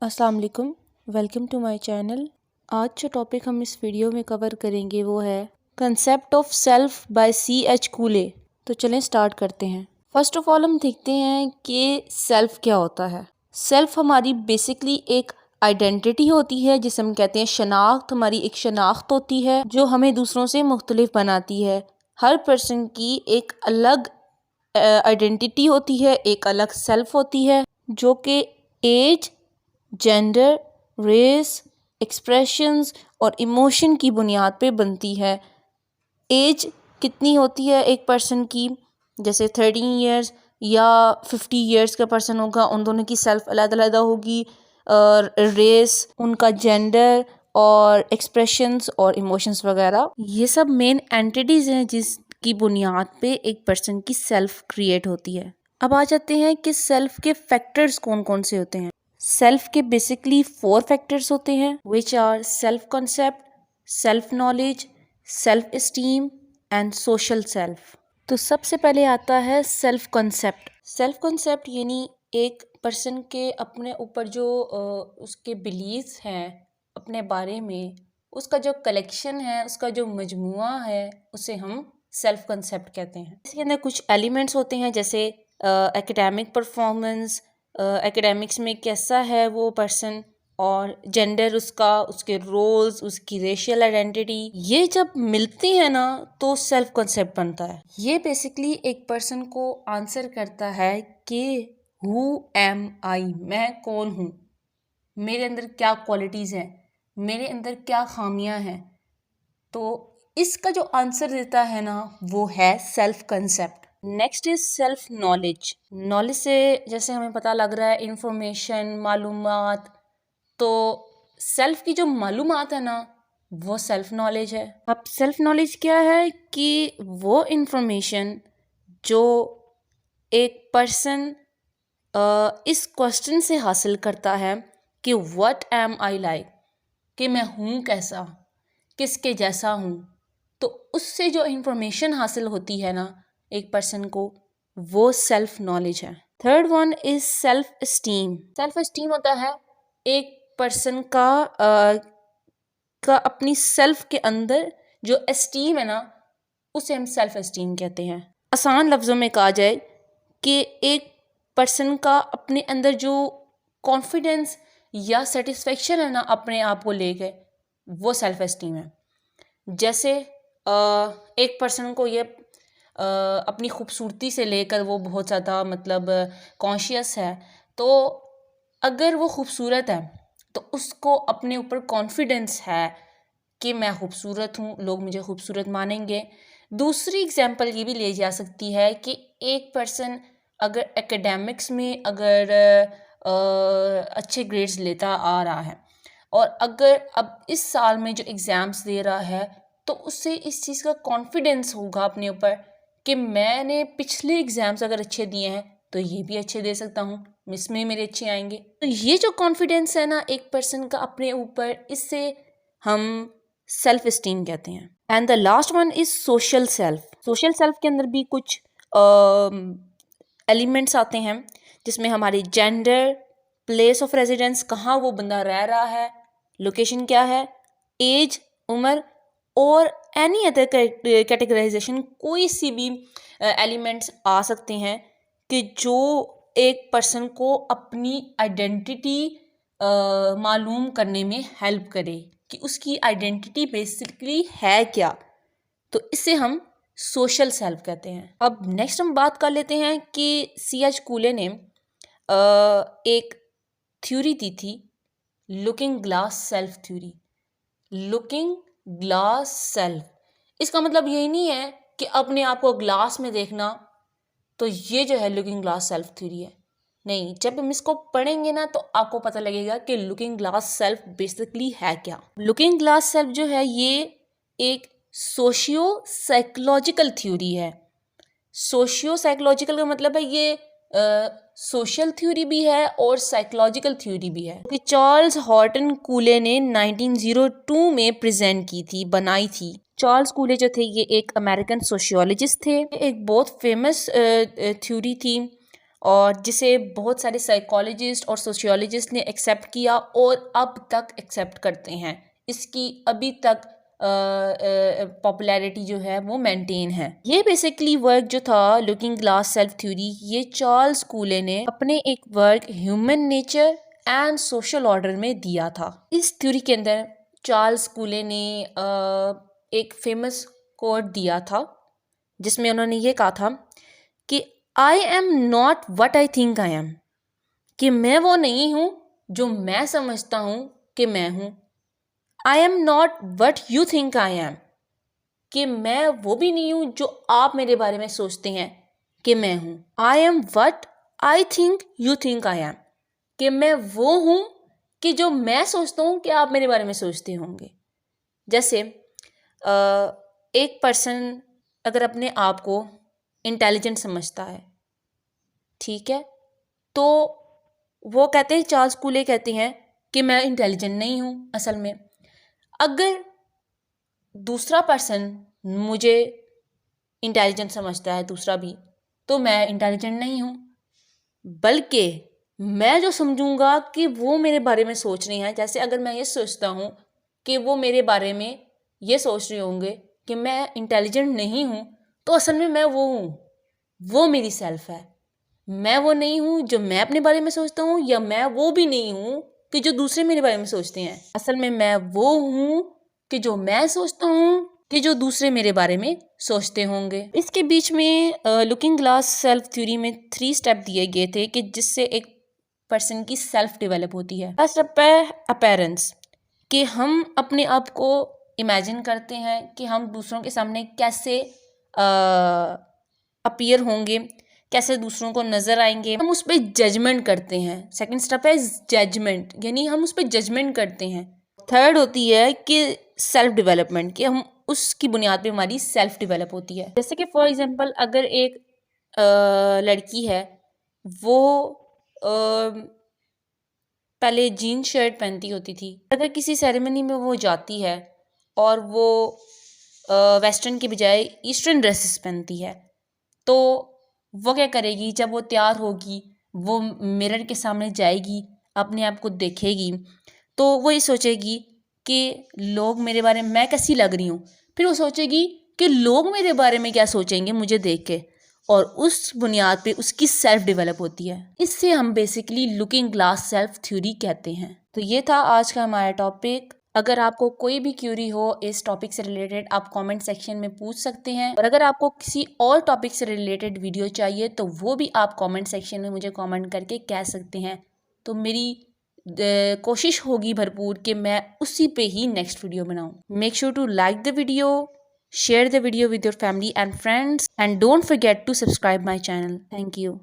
अस्सलाम वालेकुम, welcome to my channel. आज जो टॉपिक हम इस वीडियो में कवर करेंगे वो है concept of self by C.H. Cooley. तो चलें स्टार्ट करते हैं। फर्स्ट ऑफ ऑल हम देखते हैं कि सेल्फ क्या होता है। सेल्फ हमारी बेसिकली एक आइडेंटिटी होती है, जिसे हम कहते हैं शनाख्त। हमारी एक शनाख्त होती है जो हमें दूसरों से मुख्तलिफ बनाती है। हर पर्सन की एक अलग आइडेंटिटी होती है, एक अलग सेल्फ होती है जो कि एज, जेंडर, रेस, एक्सप्रेशंस और इमोशन की बुनियाद पे बनती है। एज कितनी होती है एक पर्सन की, जैसे 13 इयर्स या 50 इयर्स का पर्सन होगा, उन दोनों की सेल्फ अलग-अलग होगी। और रेस, उनका जेंडर और एक्सप्रेशंस और इमोशंस वगैरह, ये सब मेन एंटिटीज़ हैं जिसकी बुनियाद पे एक पर्सन की सेल्फ क्रिएट होती है। अब आ जाते हैं कि सेल्फ के फैक्टर्स कौन कौन से होते हैं। सेल्फ के बेसिकली 4 फैक्टर्स होते हैं, which are self concept, self knowledge, self esteem and social self. तो सबसे पहले आता है सेल्फ कॉन्सेप्ट। सेल्फ कॉन्सेप्ट यानी एक पर्सन के अपने ऊपर जो उसके बिलीव्स हैं अपने बारे में, उसका जो कलेक्शन है, उसका जो मजमुआ है, उसे हम सेल्फ कॉन्सेप्ट कहते हैं। इसके अंदर कुछ एलिमेंट्स होते हैं, जैसे एकेडमिक परफॉर्मेंस, एकेडमिक्स में कैसा है वो पर्सन, और जेंडर उसका, उसके रोल्स, उसकी रेशियल आइडेंटिटी, ये जब मिलती है ना तो सेल्फ कॉन्सेप्ट बनता है। ये बेसिकली एक पर्सन को आंसर करता है कि हु एम आई, मैं कौन हूँ, मेरे अंदर क्या क्वालिटीज़ हैं, मेरे अंदर क्या खामियां हैं। तो इसका जो आंसर देता है ना वो है self concept. Next is self knowledge. Knowledge से जैसे हमें पता लग रहा है इंफॉर्मेशन, मालूमात, तो सेल्फ की जो मालूमात है ना वो सेल्फ नॉलेज है। अब सेल्फ नॉलेज क्या है कि वो इंफॉर्मेशन जो एक पर्सन इस क्वेश्चन से हासिल करता है कि व्हाट एम आई लाइक, कि मैं हूँ कैसा, किसके जैसा हूँ। तो उससे जो इंफॉर्मेशन हासिल होती है ना एक पर्सन को, वो सेल्फ नॉलेज है। Third one is self esteem. Self esteem होता है एक पर्सन का अपनी सेल्फ के अंदर जो एस्टीम है ना, उसे हम सेल्फ एस्टीम कहते हैं। आसान लफ्ज़ों में कहा जाए कि एक पर्सन का अपने अंदर जो कॉन्फिडेंस या सेटिस्फेक्शन है ना अपने आप को लेके, वो सेल्फ एस्टीम है। जैसे एक पर्सन को ये अपनी खूबसूरती से लेकर वो बहुत ज़्यादा मतलब कॉन्शियस है, तो अगर वो खूबसूरत है तो उसको अपने ऊपर कॉन्फिडेंस है कि मैं खूबसूरत हूँ, लोग मुझे खूबसूरत मानेंगे। दूसरी एग्जांपल ये भी ले जा सकती है कि एक पर्सन अगर एकेडमिक्स में अगर अच्छे ग्रेड्स लेता आ रहा है, और अगर अब इस साल में जो एग्ज़ाम्स दे रहा है, तो उससे इस चीज़ का कॉन्फिडेंस होगा अपने ऊपर कि मैंने पिछले एग्ज़ाम्स अगर अच्छे दिए हैं तो ये भी अच्छे दे सकता हूँ, इसमें मेरे अच्छे आएंगे। तो ये जो कॉन्फिडेंस है ना एक पर्सन का अपने ऊपर, इससे हम सेल्फ एस्टीम कहते हैं। And the last one is social self. Social self के अंदर भी कुछ एलिमेंट्स आते हैं, जिसमें हमारी जेंडर, प्लेस ऑफ रेजिडेंस, कहाँ वो बंदा रह रहा है, लोकेशन क्या है, एज, उम्र, और एनी अदर कैटेगराइजेशन, कोई सी भी एलिमेंट्स आ सकते हैं कि जो एक पर्सन को अपनी आइडेंटिटी मालूम करने में हेल्प करे कि उसकी आइडेंटिटी बेसिकली है क्या। तो इसे हम सोशल सेल्फ कहते हैं। अब नेक्स्ट हम बात कर लेते हैं कि C.H. कूले ने एक थ्योरी दी थी, looking glass self theory. Looking glass self, इसका मतलब यही नहीं है कि अपने आप को ग्लास में देखना, तो ये जो है लुकिंग ग्लास सेल्फ थ्योरी है। नहीं, जब हम इसको पढ़ेंगे ना तो आपको पता लगेगा कि लुकिंग ग्लास सेल्फ बेसिकली है क्या। लुकिंग ग्लास सेल्फ जो है ये एक सोशियो साइकोलॉजिकल थ्योरी है। सोशियो साइकोलॉजिकल का मतलब है ये सोशल थ्योरी भी है और साइकोलॉजिकल थ्योरी भी है, कि चार्ल्स हॉर्टन कूले ने 1902 में प्रेजेंट की थी, बनाई थी। चार्ल्स कूले जो थे ये एक अमेरिकन सोशियोलॉजिस्ट थे, एक बहुत फेमस थ्योरी थी। और जिसे बहुत सारे साइकोलॉजिस्ट और सोशियोलॉजिस्ट ने एक्सेप्ट किया और अब तक एक्सेप्ट करते हैं। इसकी अभी तक पॉपुलैरिटी जो है वो मेंटेन है। ये बेसिकली वर्क जो था लुकिंग ग्लास सेल्फ थ्योरी, ये चार्ल्स कूले ने अपने एक work human nature and social order में दिया था। इस थ्योरी के अंदर चार्ल्स कूले ने एक फेमस कोट दिया था जिसमें उन्होंने ये कहा था कि I am not what I think I am, कि मैं वो नहीं हूँ जो मैं समझता हूँ कि मैं हूँ। I am not what you think I am, कि मैं वो भी नहीं हूँ जो आप मेरे बारे में सोचते हैं कि मैं हूँ। I am what I think you think I am, कि मैं वो हूँ कि जो मैं सोचता हूँ कि आप मेरे बारे में सोचते होंगे। जैसे एक पर्सन अगर अपने आप को इंटेलिजेंट समझता है, ठीक है, तो वो कहते हैं, चार्ल्स कूले कहते हैं कि मैं इंटेलिजेंट नहीं हूँ असल में। अगर दूसरा पर्सन मुझे इंटेलिजेंट समझता है, दूसरा भी, तो मैं इंटेलिजेंट नहीं हूँ, बल्कि मैं जो समझूंगा कि वो मेरे बारे में सोच रहे हैं। जैसे अगर मैं ये सोचता हूँ कि वो मेरे बारे में ये सोच रहे होंगे कि मैं इंटेलिजेंट नहीं हूँ, तो असल में मैं वो हूँ, वो मेरी सेल्फ है। मैं वो नहीं हूँ जो मैं अपने बारे में सोचता हूँ, या मैं वो भी नहीं हूँ कि जो दूसरे मेरे बारे में सोचते हैं। असल में मैं वो हूँ कि जो मैं सोचता हूँ कि जो दूसरे मेरे बारे में सोचते होंगे। इसके बीच में लुकिंग ग्लास सेल्फ थ्योरी में 3 स्टेप दिए गए थे कि जिससे एक पर्सन की सेल्फ डेवलप होती है। फर्स्ट स्टेप है अपीयरेंस, कि हम अपने आप को इमेजिन करते हैं कि हम दूसरों के सामने कैसे अपीयर होंगे, कैसे दूसरों को नज़र आएंगे, हम उस पर जजमेंट करते हैं। सेकंड स्टेप है जजमेंट, यानी हम उस पर जजमेंट करते हैं। थर्ड होती है कि सेल्फ डेवलपमेंट, कि हम उसकी बुनियाद पे हमारी सेल्फ डेवलप होती है। जैसे कि फॉर एग्जांपल अगर एक लड़की है, वो पहले जीन शर्ट पहनती होती थी, अगर किसी सेरेमनी में वो जाती है और वो वेस्टर्न की बजाय ईस्टर्न ड्रेसेस पहनती है, तो वो क्या करेगी, जब वो तैयार होगी, वो मिरर के सामने जाएगी, अपने आप को देखेगी, तो वो ये सोचेगी कि लोग मेरे बारे में, मैं कैसी लग रही हूँ। फिर वो सोचेगी कि लोग मेरे बारे में क्या सोचेंगे मुझे देख के, और उस बुनियाद पे उसकी सेल्फ डेवलप होती है। इससे हम basically looking glass self theory कहते हैं। तो ये था आज का हमारा टॉपिक। अगर आपको कोई भी क्यूरी हो इस टॉपिक से रिलेटेड, आप कमेंट सेक्शन में पूछ सकते हैं, और अगर आपको किसी और टॉपिक से रिलेटेड वीडियो चाहिए तो वो भी आप कमेंट सेक्शन में मुझे कमेंट करके कह सकते हैं। तो मेरी कोशिश होगी भरपूर कि मैं उसी पे ही नेक्स्ट वीडियो बनाऊं। Make sure to like the video, share the video with your family and friends, and don't forget to subscribe my channel. Thank you.